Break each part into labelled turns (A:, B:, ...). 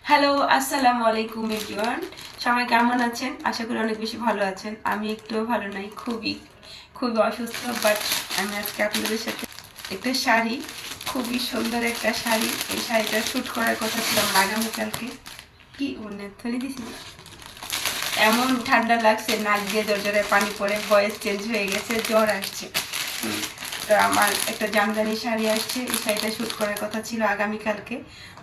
A: Hello, আসসালামু আলাইকুম everyone. সবাই কেমন আছেন? আশা করি অনেক বেশি ভালো আছেন। আমি একটুও ভালো নাই, খুবই অসুস্থ। বাট আমি আজকে আপনাদের সাথে একটা শাড়ি, খুবই সুন্দর একটা শাড়ি, এই শাড়িটা শ্যুট করার কথা ছিল আমার আগামীকালকে। কি অন্য থলি দিছি, এমন ঠান্ডা লাগছে, নাক দিয়ে জোরে পানি পড়ে, ভয়েস চেঞ্জ হয়ে গেছে, জ্বর আসছে। তো আমার একটা জামদানি শাড়ি আসছে, এই শাড়িটা শ্যুট করার কথা ছিল আগামীকালকে।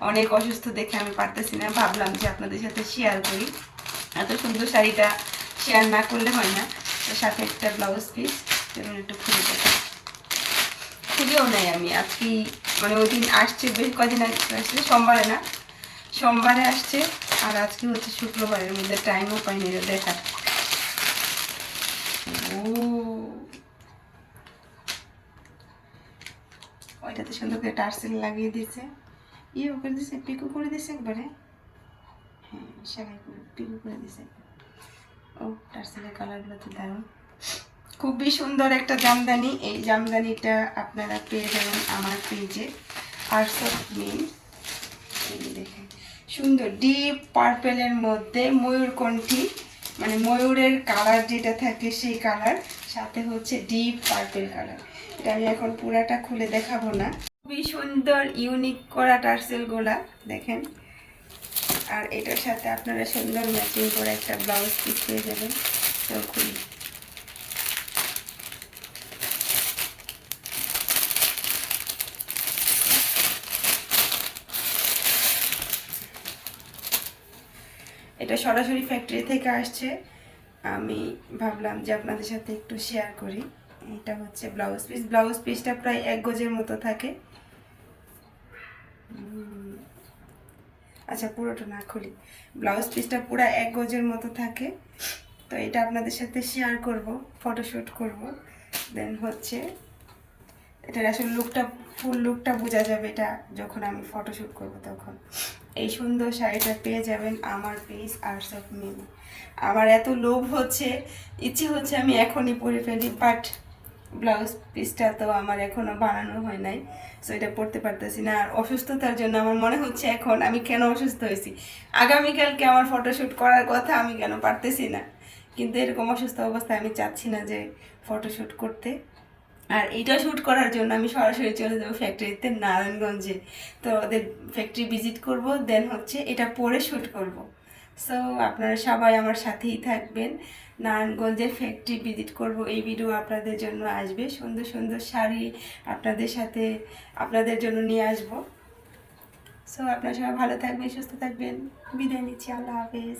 A: অনেক অসুস্থ দেখে আমি পারতেছি না, ভাবলাম যে আপনাদের সাথে শেয়ার করি। এত সুন্দর শাড়িটা শেয়ার না করলে হয় না। তো সাথে একটা ব্লাউজ পিস, যেমন একটু খুলে দেখাই। খুলেও নেই আমি আজকে, মানে ওই দিন আসছে, বেশ কদিন আগে আসছে, সোমবারে আসছে। আর আজকে হচ্ছে শুক্রবারের মধ্যে, টাইমও পাইনি দেখার। ওইটাতে সুন্দর করে টার্সেল লাগিয়ে দিয়েছে, ইয়েও করে দিয়েছে, পিকো করে দিয়েছে একবারে। হ্যাঁ, সেলাই করে পিকো করে দিয়েছে। ও টার্সেলের কালারগুলো তো দারুণ, খুবই সুন্দর একটা জামদানি। এই জামদানিটা আপনারা পেয়ে যাবেন আমার পেজে, আর্টস অফ মিন। দেখেন সুন্দর ডিপ পার্পেলের মধ্যে ময়ূরকণ্ঠী, মানে ময়ূরের কালার যেটা থাকে সেই কালার, সাথে হচ্ছে ডিপ পার্পেল কালার। এটা আমি এখন পুরাটা খুলে দেখাবো না। খুবই সুন্দর ইউনিক করা টার্সেল গোলা দেখেন। আর এটার সাথে আপনারা সুন্দর ম্যাচিং করে একটা ব্লাউজ পিস পেয়ে যাবেন। তো খুবই এটা সরাসরি ফ্যাক্টরি থেকে আসছে। আমি ভাবলাম যে আপনাদের সাথে একটু শেয়ার করি। এটা হচ্ছে ব্লাউজ পিসটা প্রায় 1 গজের মতো থাকে। আচ্ছা, পুরোটা না খুলি, ব্লাউজ পিসটা পুরো 1 গজের মতো থাকে। তো এটা আপনাদের সাথে শেয়ার করব, ফটোশ্যুট করব। দেন হচ্ছে এটার আসলে ফুল লুকটা বোঝা যাবে এটা যখন আমি ফটোশ্যুট করব তখন। এই সুন্দর শাড়িটা পেয়ে যাবেন আমার পেজ আর্টস অফ মিন। আমার এত লোভ হচ্ছে, ইচ্ছে হচ্ছে আমি এখনই পরে ফেলি, বাট ব্লাউজ পিসটা তো আমার এখনও বানানো হয় নাই। সো এটা পরতে পারতেছি না। আর অসুস্থতার জন্য আমার মনে হচ্ছে এখন আমি কেন অসুস্থ হয়েছি। আগামীকালকে আমার ফটোশ্যুট করার কথা, আমি কেন পারতেছি না। কিন্তু এরকম অসুস্থ অবস্থায় আমি চাচ্ছি না যে ফটোশ্যুট করতে। আর এটা শ্যুট করার জন্য আমি সরাসরি চলে যাবো ফ্যাক্টরিতে নারায়ণগঞ্জে। তো ওদের ফ্যাক্টরি ভিজিট করব, দেন হচ্ছে এটা পরে শ্যুট করব। সো আপনারা সবাই আমার সাথেই থাকবেন। নারায়ণগঞ্জের ফ্যাক্টরি ভিজিট করব, এই ভিডিও আপনাদের জন্য আসবে। সুন্দর সুন্দর শাড়ি আপনাদের জন্য নিয়ে আসবো। সো আপনারা সবাই ভালো থাকবেন, সুস্থ থাকবেন। বিদায় নিচ্ছি, আল্লাহ হাফেজ।